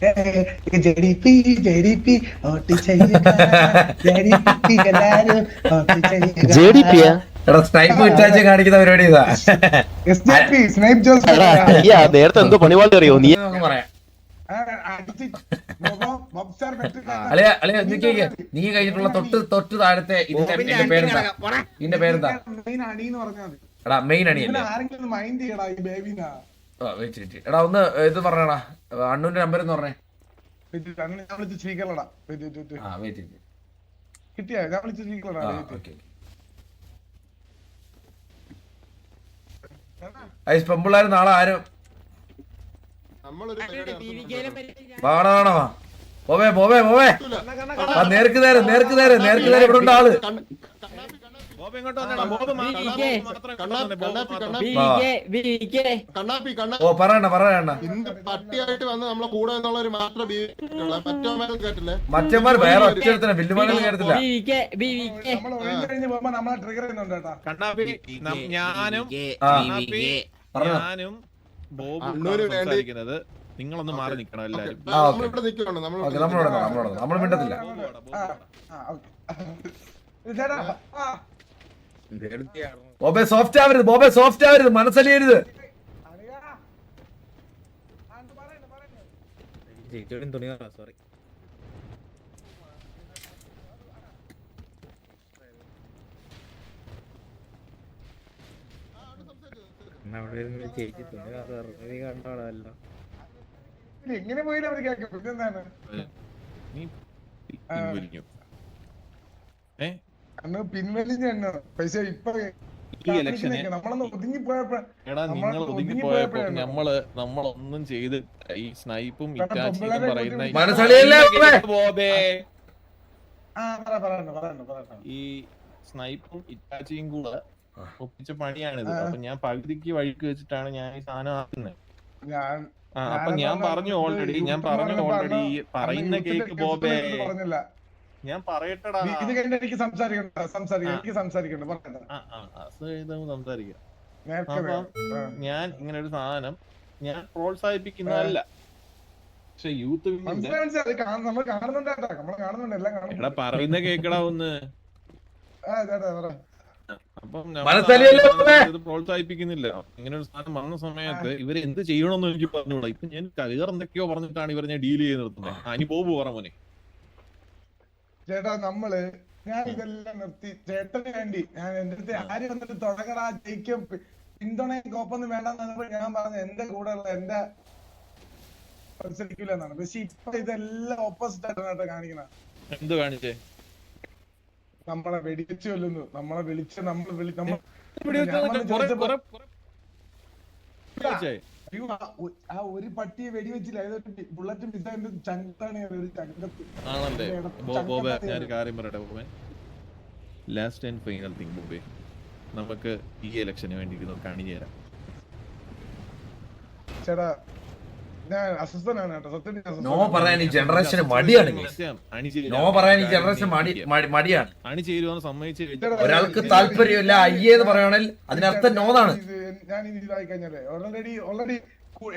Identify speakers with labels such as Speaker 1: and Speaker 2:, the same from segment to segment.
Speaker 1: ജെഡിപി ജെഡിപി vote ചെയ്യുക ജെഡിപി എല്ലാരും vote ചെയ്യുക.
Speaker 2: എടാ സ്നൈപ്പ് വിറ്റാച്ച് കാണിക്കുന്ന പരിപാടി ഇതാ.
Speaker 1: എസ്ജെപി സ്നൈപ്പ് ജോസ്
Speaker 3: നേരത്തെ എന്തോ പണിപാടി അറിയോ നീ?
Speaker 2: നമുക്ക് പറയാം.
Speaker 1: അടിച്ച് മുഖം ബോക്സർ വെട്ടിട്ട്
Speaker 2: അളിയ അളിയ നീ കഴിഞ്ഞിട്ടുള്ള തൊട്ട് താഴത്തെ ഇതിന്റെ പേരെന്താ? ഇതിന്റെ പേരെന്താ?
Speaker 1: മെയിൻ അണിന്ന് പറഞ്ഞാൽ മതി.
Speaker 2: എടാ മെയിൻ അണിയല്ലേ?
Speaker 1: ആരെങ്കിലും മൈൻഡ് ചെയ്യടാ ഈ ബേബിനാ.
Speaker 2: വെച്ചിട്ട് എടാ ഒന്ന് ഇത് പറഞ്ഞടാ, അണ്ണൂന്റെ നമ്പർ എന്ന് പറഞ്ഞേ.
Speaker 1: അങ്ങനെ ഞാൻ വിളിച്ച് സ്പീക്കറിലടാ. കിട്ടിയാ? ഞാൻ വിളിച്ച് സ്പീക്കറിലടാ.
Speaker 2: പെമ്പിള്ളാര് നാളെ ആരും വേണോ? പോവേ പോവേ പോവേ, നേർക്ക് നേരെ ഇവിടെ ഉണ്ട് ആള്. ഓ പറയണ്ട
Speaker 4: പട്ടിയായിട്ട് വന്ന് നമ്മളെ കൂടെ എന്നുള്ളൊരു മാത്രം
Speaker 2: മറ്റന്മാർ വേറെ ഒറ്റ വില്ലുമാനെ കേട്ടില്ല.
Speaker 1: നമ്മളെ ട്രിഗർ ചെയ്യുന്നുണ്ട് കേട്ടാ.
Speaker 5: ഞാനും സംസാരിക്കുന്നത് നിങ്ങളൊന്ന് മാറി നിക്കണം എല്ലാരും.
Speaker 2: നമ്മൾ മിണ്ടത്തില്ല. ബോബെ സോഫ്റ്റ് ആവരുത്, മനസ്സലിയരുത്.
Speaker 5: സോറി.
Speaker 1: എങ്ങനെ പോയില്ല അവർ കേൾക്കും. എന്താണ് അന്ന് പിൻവലിഞ്ഞു പക്ഷെ ഇപ്പൊ നമ്മളൊന്ന് ഒതുങ്ങിപ്പോയപ്പോ
Speaker 5: നമ്മളൊന്നും ചെയ്ത് ഈ സ്നൈപ്പും ഇറ്റാച്ചിയും പറയുന്ന ഈ സ്നൈപ്പും ഇറ്റാച്ചിയും കൂടെ ഒപ്പിച്ച പണിയാണിത്. അപ്പൊ ഞാൻ പകുതിക്ക് വഴിക്ക് വെച്ചിട്ടാണ് ഞാൻ ഈ സാധനം ആക്കുന്നത്. അപ്പൊ ഞാൻ പറഞ്ഞു ഓൾറെഡി പറയുന്ന കേക്ക് ബോബേ, ഞാൻ പറയട്ടടാ.
Speaker 1: എനിക്ക് സംസാരിക്കണ്ട.
Speaker 5: ഞാൻ ഇങ്ങനെ ഒരു സാധനം ഞാൻ പ്രോത്സാഹിപ്പിക്കുന്നതല്ല. പക്ഷെ യൂത്ത് എടാ പറയുന്ന കേക്കടാ ഒന്ന്. അപ്പം ഇത് പ്രോത്സാഹിപ്പിക്കുന്നില്ല. ഇങ്ങനെ ഒരു സാധനം വന്ന സമയത്ത് ഇവര് എന്ത് ചെയ്യണമെന്ന് എനിക്ക് പറഞ്ഞുകൂടാ. ഇപ്പൊ ഞാൻ വേറെ എന്തൊക്കെയോ പറഞ്ഞിട്ടാണ് ഇവരെ ഞാൻ ഡീൽ ചെയ്ത് നിർത്തുന്നത്. അനി ബോബു പറ മോനെ.
Speaker 1: ചേട്ടാ ഞാൻ ഇതെല്ലാം നിർത്തി ചേട്ടന് വേണ്ടി. ഞാൻ എന്റെ അടുത്ത് ആര് വന്നിട്ട് തുടങ്ങടാ ജയിക്കും പിന്തുണയും കോപ്പൊന്നും വേണ്ടെന്ന് ഞാൻ പറഞ്ഞു എന്റെ കൂടെ ഉള്ള എന്റെ മത്സരിക്കൂലെന്നാണ്. പക്ഷെ ഇപ്പൊ ഇതെല്ലാം ഓപ്പോസിറ്റ് ആയിട്ടാണ് കാണിക്കണ.
Speaker 5: എന്ത് കാണിച്ചേ?
Speaker 1: നമ്മളെ വെടിവെച്ച് കൊല്ലുന്നു, നമ്മളെ വിളിച്ച് ആ ഒരു പട്ടിയെ വെടിവെച്ചില്ല. ഏതൊരു ബുള്ളറ്റ് മിസൈലിന്റെ ചങ്കാണ് ഒരു ചങ്കത്ത്.
Speaker 5: ആണല്ലേ ബോബേ, ഞാനൊരു കാര്യം പറയട്ടെ ബോബേ. ലാസ്റ്റ് ആൻഡ് ഫൈനൽ തിങ് ബോബേ, നമുക്ക് ഈ ഇലക്ഷന് വേണ്ടി കാണിച്ചുതരാം.
Speaker 1: ചേട്ടാ ഞാൻ അസ്വസ്ഥനാണ് കേട്ടോ സത്യം.
Speaker 2: നോ പറയാൻ ഈ ജനറേഷന് മടിയാണ്. നോ പറയാൻ ഈ ജനറേഷൻ മടിയാണ്.
Speaker 5: അണിചേരുവാന്ന് സമ്മതിച്ച്
Speaker 2: ഒരാൾക്ക് താല്പര്യമില്ല അയ്യേന്ന് പറയുകയാണെങ്കിൽ അതിനർത്ഥം നോന്നാണ്.
Speaker 1: ഞാൻ ഇനി ഇതായി കഴിഞ്ഞാലേ ഓൾറെഡി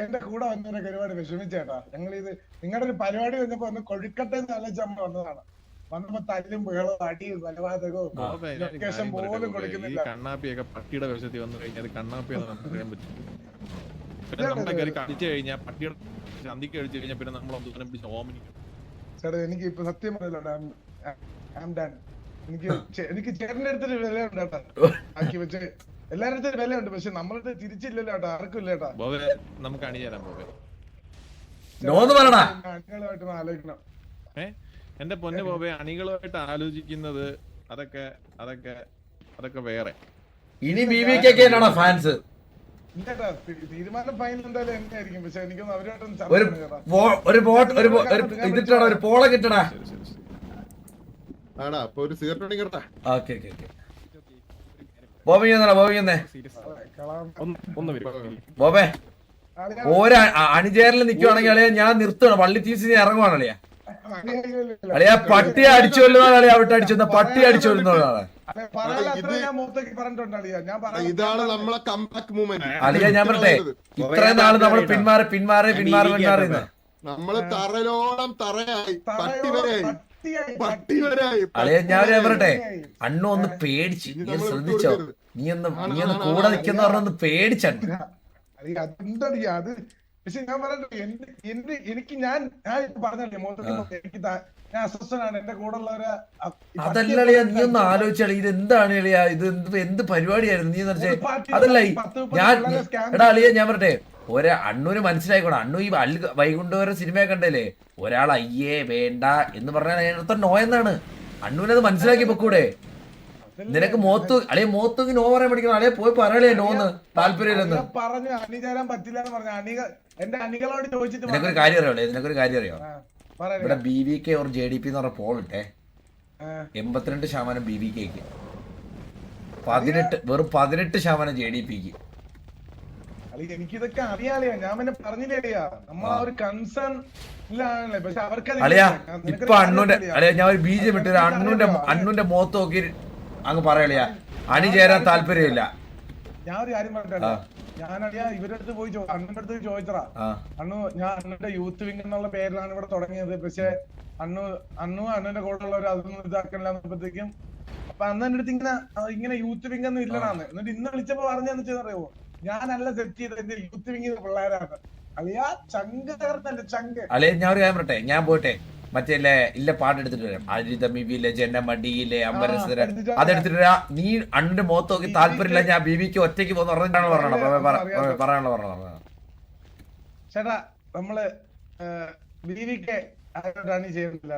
Speaker 1: എന്റെ കൂടെ വന്നവരൊക്കെ ഒരുപാട് വിഷമിച്ചേട്ടാ. ഞങ്ങളിത് നിങ്ങളുടെ ഒരു പരിപാടി വന്നപ്പോ ഒന്ന് കൊഴുക്കട്ടെ എന്ന് ആലോചിച്ച് നമ്മൾ വന്നതാണ്. വന്നപ്പോ തല്ലും ബഹളവും അടിയും കൊലപാതകവും ലൊക്കേഷൻ പോലും കൊടുക്കുന്നില്ല.
Speaker 5: കണ്ണാപ്പിയൊക്കെ പട്ടിയുടെ വേഷത്തിൽ വന്നു കഴിഞ്ഞാൽ കണ്ണാപ്പിയെന്ന് നമുക്ക് അറിയാൻ പറ്റും. നമ്മളെ കയറി കടിച്ചു കഴിഞ്ഞാൽ പട്ടിയുടെ ചന്തിക്ക് കഴിച്ചു കഴിഞ്ഞാൽ പിന്നെ നമ്മൾ ഒന്നിനെ പിടിച്ച് ഓമനിക്കും.
Speaker 1: ചേട്ടാ എനിക്ക് ഇപ്പൊ സത്യം പറയല്ലോ, എനിക്ക് ചേട്ടന്റെ അടുത്തൊരു വിലയുണ്ട് കേട്ടാ. ആക്കി വെച്ച് എല്ലാരുടെ അടുത്തൊരു വിലയുണ്ട്. പക്ഷെ നമ്മളടുത്ത് തിരിച്ചില്ലല്ലോ കേട്ടോ, ആർക്കും ഇല്ല കേട്ടാ.
Speaker 5: ബോബേ നമുക്ക് അണിചേരാം ബോബേ.
Speaker 1: അണികളുമായിട്ട് ആലോചിക്കണം.
Speaker 5: എന്റെ പൊന്നു ബോബേ, അണികളുമായിട്ട് ആലോചിക്കുന്നത് അതൊക്കെ വേറെ.
Speaker 2: ഇനി ബിബിക്കൊക്കെയാണോ ഫാൻസ്?
Speaker 1: തീരുമാനം ഫൈനൽ എന്തായാലും എന്നെ ആയിരിക്കും. പക്ഷെ എനിക്കൊന്നും അവരോട്ടൊന്നും
Speaker 2: ഒരു പോള കിട്ടടാ. ബോബേ ഓരോ അണിചേരൽ നിക്കുവാണെങ്കിൽ അളിയാ ഞാൻ നിർത്തണം. പള്ളി തീസി ഇറങ്ങുവാണ് അളിയാ. അളിയാ പട്ടി അടിച്ചു കൊല്ലുന്ന അളിയാ അവിടെ അടിച്ചു പട്ടി അടിച്ചു കൊല്ലുന്നതാണ്.
Speaker 4: ഇതാണ് നമ്മളെ കംബാക്ക് മൂവ്മെന്റ്.
Speaker 2: അളിയാ ഞാൻ പറട്ടെ, ഇത്രയും നാള് നമ്മൾ പിന്മാറി
Speaker 4: നമ്മള് തറലോളം തറയായി, പട്ടി വരെയായി,
Speaker 1: പട്ടിയായി,
Speaker 4: പട്ടി വരെയായി.
Speaker 2: അളിയ ഞാൻ പറയട്ടെ, അണ്ണു ഒന്ന് പേടിച്ച്. നീ ശ്രദ്ധിച്ചോ? നീ ഒന്ന് കൂടെ നിക്കുന്ന പറഞ്ഞൊന്ന് പേടിച്ചണ്ണു.
Speaker 1: അതെന്തടി അത്. പക്ഷെ ഞാൻ പറയട്ടെ, എനിക്ക് ഞാൻ പറഞ്ഞല്ലേ മൊത്തത്തിൽ എനിക്ക് ഞാൻ അസ്വസ്ഥനാണ്. എന്റെ കൂടെ ഉള്ളവരെ
Speaker 2: അതല്ല അളിയ, നീ ഒന്ന് ആലോചിച്ചാളി, ഇത് എന്താണ് അളിയ, ഇത് എന്ത് പരിപാടിയായിരുന്നു നീ വെച്ചേ? അതല്ല ഞാൻ എടാ അളിയ ഞാൻ പറയട്ടെ, അണ്ണൂന് മനസ്സിലായിക്കോണം. അണ്ണു ഈ വൈകുണ്ഠപുരം സിനിമ കണ്ടല്ലേ, ഒരാൾ അയ്യേ വേണ്ട എന്ന് പറഞ്ഞാൽ അതിനർത്ഥം നോ എന്നാണ്. അണ്ണൂനത് മനസ്സിലാക്കി പൊക്കൂടെ? നിനക്ക് മോത്ത് നോ പറയാൻ പഠിക്കണം. അളിയെ പോയി പറയലേ നോന്ന് താല്പര്യമില്ലെന്ന്
Speaker 1: പറഞ്ഞു. അണി ചേരാൻ പറ്റില്ല എന്ന് പറഞ്ഞു. എന്റെ അണികളോട് ചോദിച്ചിട്ട്
Speaker 2: നിനക്കൊരു കാര്യം അറിയാം, നിനക്കൊരു കാര്യം അറിയോ? ഇവിടെ BVK ഓർ JDP എന്ന് പറഞ്ഞ പോളിട്ടെ 82% BVKക്ക്, 18% JDPക്ക്.
Speaker 1: എനിക്കിതൊക്കെ അറിയാളിയാ, ഞാൻ പിന്നെ പറഞ്ഞില്ലേടിയാ, നമ്മൾ ആ ഒരു കൺസേൺ ഇല്ലാണല്ലേ. പക്ഷെ അവർക്ക്
Speaker 2: അളിയാ ഇപ്പൊ അണ്ണൂന്റെ ഞാൻ ഒരു BJP ഇട്ട് അണ്ണൂന്റെ മുഖത്ത് നോക്കി അങ്ങ് പറയളിയാ, അണി ചേരാൻ താല്പര്യമില്ല.
Speaker 1: ഞാൻ ഒരു കാര്യം പറഞ്ഞിട്ടാ, ഞാനറിയാ ഇവരുടെ അടുത്ത് പോയി അണ്ണന്റെ അടുത്ത് ചോദിച്ചറാ. ഞാൻ അണ്ണന്റെ യൂത്ത് വിങ് എന്നുള്ള പേരിലാണ് ഇവിടെ തുടങ്ങിയത്. പക്ഷെ അണ്ണന്റെ കൂടെ ഉള്ളവർ അതൊന്നും ഇതാക്കണില്ലാന്നപ്പോഴത്തേക്കും അപ്പൊ അണ്ണന്റെ അടുത്ത് ഇങ്ങനെ യൂത്ത് വിങ് ഒന്നും ഇല്ലടാന്ന്. എന്നിട്ട് ഇന്ന് വിളിച്ചപ്പോ പറഞ്ഞെന്ന് വെച്ചറിയോ, ഞാനല്ല സെറ്റ് ചെയ്തത്, എന്റെ യൂത്ത് വിങ് പിള്ളേരാണ്. അളിയാ ചങ്ക് തകർത്തല്ലേ ചങ്ക്.
Speaker 2: അളിയ ഞാൻ ഒരു കാര്യം പറട്ടെ, ഞാൻ പോട്ടെ മറ്റേ ഇല്ല പാട്ട് എടുത്തിട്ട് വരാം. അരിതമിവിലെ ജനമടിയിലെ അമ്പരസര അതെടുത്തിട്ട് വരാ. നീ അണ്ണന്റെ മുഖത്ത് നോക്കി താല്പര്യമില്ല, ഞാൻ BVK ഒറ്റയ്ക്ക് പോകുന്ന പറയാനുള്ള പറഞ്ഞോ.
Speaker 1: ചേട്ടാ നമ്മള് BVK ആരോടാണ് ചെയ്യുന്നില്ല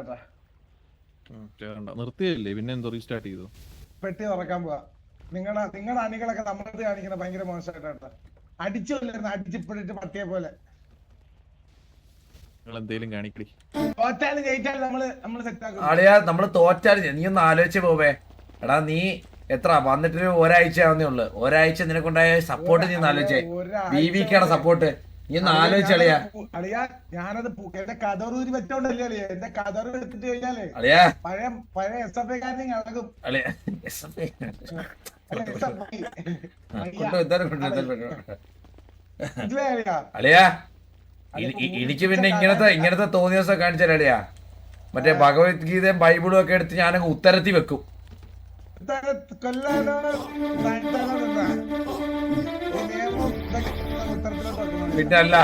Speaker 5: നിർത്തിയല്ലേ, പിന്നെ എന്തോ റീസ്റ്റാർട്ട് ചെയ്തു.
Speaker 1: പെട്ടി തുറക്കാൻ പോവാ. നിങ്ങളുടെ അണികളൊക്കെ നമ്മളത് കാണിക്കുന്ന ഭയങ്കര മോശമായിട്ടാ. അടിച്ചില്ലായിരുന്നു, അടിച്ചിപ്പിടിട്ട് പട്ടിയെ പോലെ.
Speaker 5: എന്തേലും കാണിക്കടി.
Speaker 1: തോറ്റാലും ജയിച്ചാലും നമ്മള് സെറ്റാക്കും.
Speaker 2: അളിയാ നമ്മള് തോറ്റാലും നീ ഒന്ന് ആലോചിച്ച് പോവേ. എടാ നീ എത്ര വന്നിട്ട് ഒരാഴ്ച ആവുന്നേ ഉള്ളു. ഒരാഴ്ച നിനക്കുണ്ടായ സപ്പോർട്ട് നീ ഒന്ന് ആലോചിച്ചേ. BVKയുടെ സപ്പോർട്ട് നീ ഒന്ന് ആലോചിച്ചളിയാ.
Speaker 1: അളിയാ ഞാനത് എന്റെ കതറൂരി വെച്ചോണ്ടല്ലേ അളിയാ. എന്റെ കതറ് എടുത്തിട്ട് കഴിഞ്ഞാലേ
Speaker 2: അളിയാ
Speaker 1: പഴയ SFI കാരനെ ഇളകും.
Speaker 2: അളിയാ അളിയാ എനിക്ക് പിന്നെ ഇങ്ങനത്തെ തോന്നിയ ദിവസം കാണിച്ചാലളിയാ, മറ്റേ ഭഗവത്ഗീതയും ബൈബിളും ഒക്കെ എടുത്ത് ഞാനങ്ങ് ഉത്തരത്തി വെക്കും. പിന്നെ അല്ല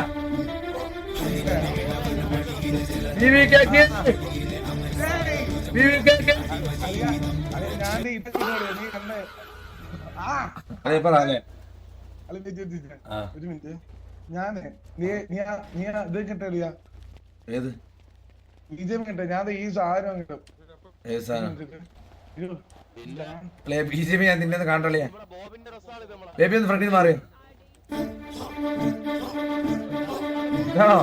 Speaker 1: ഒരു മിനിറ്റ്, ഞാന് നീ ഇത് കിട്ടിയ
Speaker 2: ഏത്
Speaker 1: BJP കിട്ട, ഞാൻ ഈ സാധനം കിട്ടും.
Speaker 2: BJP ഞാൻ നിന്നെ കാണണ്ടല്ലേ. ബേബി ഒന്ന് ഫ്രണ്ടിൽ മാറിയോ? എടാ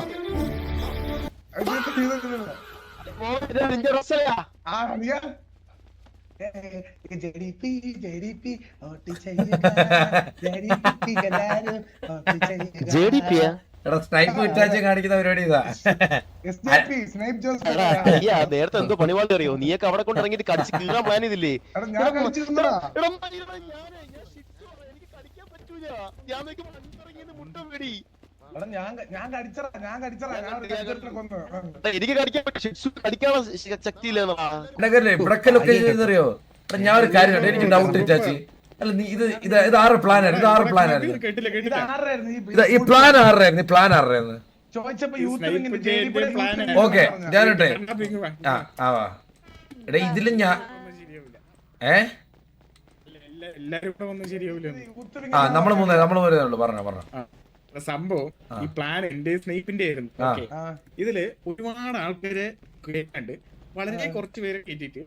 Speaker 2: സ്നൈപ്പ് വിറ്റാച്ച് കാണിക്കുന്ന പരിപാടി ഇതാ.
Speaker 3: നേരത്തെ എന്തോ പണിവാളി അറിയോ? നീയൊക്കെ അവിടെ കൊണ്ട് ഇറങ്ങിട്ട് കടിച്ച് കീറാൻ പ്ലാൻ ചെയ്തില്ലേ? എനിക്ക് കടിക്കാനുള്ള ശക്തിയില്ല.
Speaker 2: ഇവിടൊക്കെ ലൊക്കേഷൻ അറിയോ? ഞാൻ ഒരു കാര്യം എനിക്ക് ഡൗട്ട് ഇറ്റാച്ച്. അല്ല നീ ഇത് ആറ് പ്ലാൻ ആയിരുന്നു? ഇത് ആറ് പ്ലാൻ ആയിരുന്നു? ഈ പ്ലാൻ ആറായിരുന്നു? ഈ പ്ലാൻ ആറായിരുന്നു? ഓക്കെ ഞാനിട്ടെ എടാ ഇതിലും ഞാൻ നമ്മള് മൂന്നേ ഉള്ളു. പറഞ്ഞോ
Speaker 6: സംഭവം ഈ പ്ലാൻ എന്റെ സ്നേഹിപ്പിന്റെ ആയിരുന്നു. ഇതില് ഒരുപാട് ആൾക്കാരെ കേട്ടാണ്ട് വളരെ കുറച്ച് പേരെ കേട്ടിട്ട്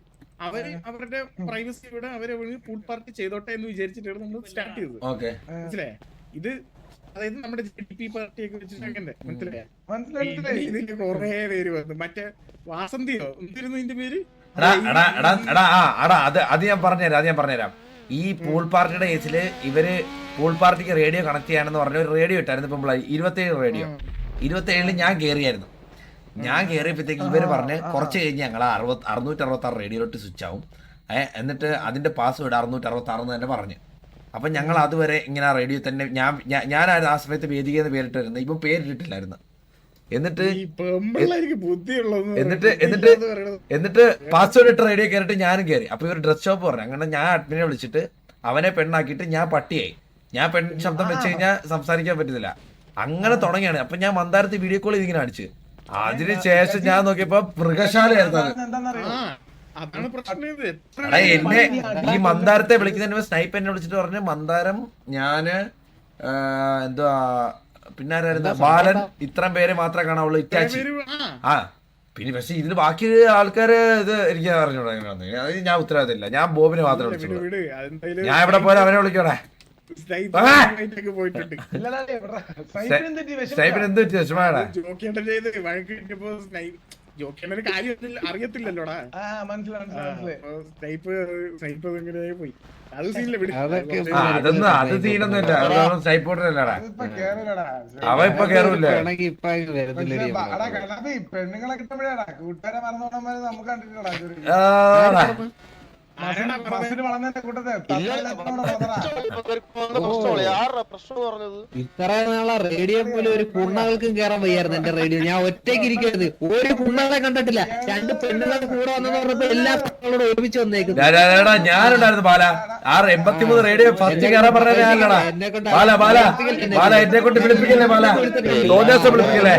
Speaker 6: അവരുടെ പ്രൈവസിയോടെ അവരെ ഫുൾ പാർട്ടി ചെയ്തോട്ടെ എന്ന് വിചാരിച്ചിട്ടാണ് നമ്മൾ സ്റ്റാർട്ട് ചെയ്തത്. മനസ്സിലായേ? ഇത് അതായത് നമ്മുടെ JDP പാർട്ടിയൊക്കെ വെച്ചിട്ടൊക്കെ മനസ്സിലായി. ഇതിന്റെ കൊറേ പേര് വന്നു. മറ്റേ വാസന്തിയോ എന്തായിരുന്നു ഇതിന്റെ പേര്?
Speaker 2: അത് ഞാൻ പറഞ്ഞുതരാം. ഈ പൂൾ പാർട്ടിയുടെ കേസില് ഇവര് പൂൾ പാർട്ടിക്ക് റേഡിയോ കണക്ട് ചെയ്യാനെന്ന് പറഞ്ഞ ഒരു റേഡിയോ ഇട്ടായിരുന്നു. ഇപ്പം 27 റേഡിയോ 27 ഞാൻ കയറിയായിരുന്നു. ഞാൻ കയറിയപ്പോഴത്തേക്ക് ഇവര് പറഞ്ഞ് കുറച്ച് കഴിഞ്ഞ് ഞങ്ങൾ 666 റേഡിയോയിലോട്ട് സ്വിച്ച് ആവും. എന്നിട്ട് അതിന്റെ പാസ്വേഡ് 666 എന്ന് തന്നെ പറഞ്ഞു. അപ്പൊ ഞങ്ങൾ അതുവരെ ഇങ്ങനെ റേഡിയോ തന്നെ ഞാൻ ആ സമയത്ത് വേദിക എന്ന് പേരിട്ടായിരുന്നു. ഇപ്പം പേരിട്ടിട്ടില്ലായിരുന്നു. എന്നിട്ട്
Speaker 6: ഈ പെമ്പിള്ളേർക്ക് ബുദ്ധിയുള്ളതെന്ന്
Speaker 2: എന്നിട്ട് പാസ്വേഡ് ഇട്ട് റേഡിയോ കയറിയിട്ട് ഞാനും കയറി. അപ്പൊ ഇവർ ഡ്രസ് ഷോപ്പ് പറഞ്ഞു. അങ്ങനെ ഞാൻ അഡ്മിനെ വിളിച്ചിട്ട് അവനെ പെണ്ണാക്കിയിട്ട് ഞാൻ പട്ടിയായി. ഞാൻ പെൺ ശബ്ദം വെച്ച് കഴിഞ്ഞാൽ സംസാരിക്കാൻ പറ്റുന്നില്ല. അങ്ങനെ തുടങ്ങിയാണ്. അപ്പൊ ഞാൻ മന്ദാരത്ത് വീഡിയോ കോൾ ഇതിങ്ങനെ അടിച്ച്. അതിനുശേഷം ഞാൻ നോക്കിയപ്പോ മൃഗശാലയായിരുന്നു അത്.
Speaker 6: അതാണ് പ്രശ്നം.
Speaker 2: എടാ എന്നെ ഈ മന്ദാരത്തെ വിളിക്കുന്നതിന് സ്നൈപ്പ് എന്നെ വിളിച്ചിട്ട് പറഞ്ഞു മന്ദാരം ഞാന് എന്തുവാ പിന്നെ ആരായിരുന്നു ബാലൻ ഇത്രയും പേര് മാത്രമേ കാണാവുള്ളൂ ഇറ്റാച്ചി. ആ പിന്നെ പക്ഷെ ഇതിന് ബാക്കി ആൾക്കാര് ഇത് എനിക്ക് അറിഞ്ഞൂടാ. അത് ഞാൻ ഉത്തരവാദിത്തമില്ല. ഞാൻ ബോബിനെ മാത്രമേ വിളിച്ചുള്ളൂ. ഞാൻ എവിടെ പോയാലും അവനെ വിളിക്കണേ.
Speaker 6: പോയിട്ടുണ്ട്.
Speaker 2: സ്നൈപ്പിന് എന്ത് പറ്റി വിഷമാടാ?
Speaker 6: ജോക്കിയേട്ടൻ ചെയ്ത് വഴക്ക് കിട്ടിയപ്പോ ജോക്കിയേട്ടന് കാര്യം അറിയത്തില്ലല്ലോടാ. സ്നൈപ്പ് ഇങ്ങനെ പോയി. അത് സീനില്ല വിട്.
Speaker 2: അതൊന്നും അത് സീനൊന്നുമില്ല. അതൊന്നും സ്നൈപ്പ് ഓർഡറല്ലടാ. അവ ഇപ്പൊ കേറൂല്ലേ?
Speaker 1: പെണ്ണുങ്ങളെ കിട്ടുമ്പോഴാടാ കൂട്ടുകാരെ മറന്നോടന്മാര് നമുക്ക് കണ്ടിട്ടുള്ളടാ.
Speaker 7: ഇത്ര നാളെ റേഡിയോ പോലും ഒരു കുണ്ണകൾക്കും കേറാൻ വയ്യായിരുന്നു എന്റെ റേഡിയോ. ഞാൻ ഒറ്റയ്ക്ക് ഇരിക്കരുത്. ഒരു കുണ്ണകളെ കണ്ടിട്ടില്ല. 2 പെണ്ണുങ്ങളെ കൂടെ വന്നെന്ന് പറഞ്ഞപ്പോ എല്ലാ പെണ്ണുങ്ങളോടും ഒരുമിച്ച് വന്നേക്കുന്നു.
Speaker 2: ഞാനുണ്ടായിരുന്നു ബാല. 83 റേഡിയോ ഫസ്റ്റ് കയറാൻ പറഞ്ഞാടാ. ബാല ബാല ബാല എന്നെ കൊണ്ട് വിളിപ്പിക്കല്ലേ ബാല. വിളിപ്പിക്കല്ലേ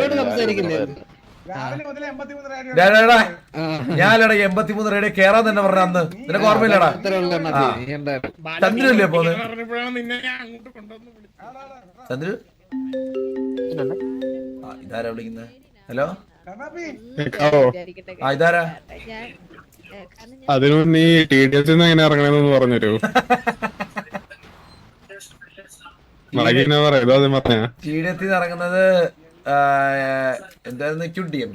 Speaker 2: ഞാനടാ 83 റേഡിയോ കേറാൻ തന്നെ പറഞ്ഞ അന്ന്. നിനക്ക് ഓർമ്മയില്ലടാ? ചന്ദ്രല്ലേ പോന്നെ? ചന്ദ്രു ഇതാരാ വിളിക്കുന്നത്? ഹലോ ആ ഇതാരാ?
Speaker 8: അതിന് നീ TDS എങ്ങനെ ഇറങ്ങണെന്ന് പറഞ്ഞുതരൂ.
Speaker 2: TDS ഇറങ്ങുന്നത് എന്തായിരുന്നു? QDM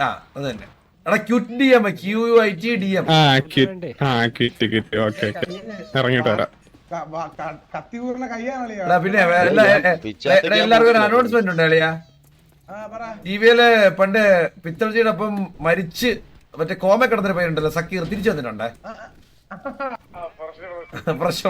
Speaker 2: ആ അത് തന്നെ. എടാ QDM QITDM.
Speaker 8: ഇറങ്ങിട്ട് വരാം.
Speaker 1: കത്തി കൂർന്ന കയ്യാണോ?
Speaker 2: പിന്നെ എല്ലാവർക്കും ഒരു അനൗൺസ്മെന്റ് ഉണ്ട് അളിയാ. ടിവിയില് പണ്ട് പിത്തൾജിയുടെ ഒപ്പം മരിച്ച് മറ്റേ കോമ കിടന്നൊരു പേരുണ്ടല്ലോ സക്കീർ തിരിച്ചു വന്നിട്ടുണ്ടേ. ഫ്രഷ്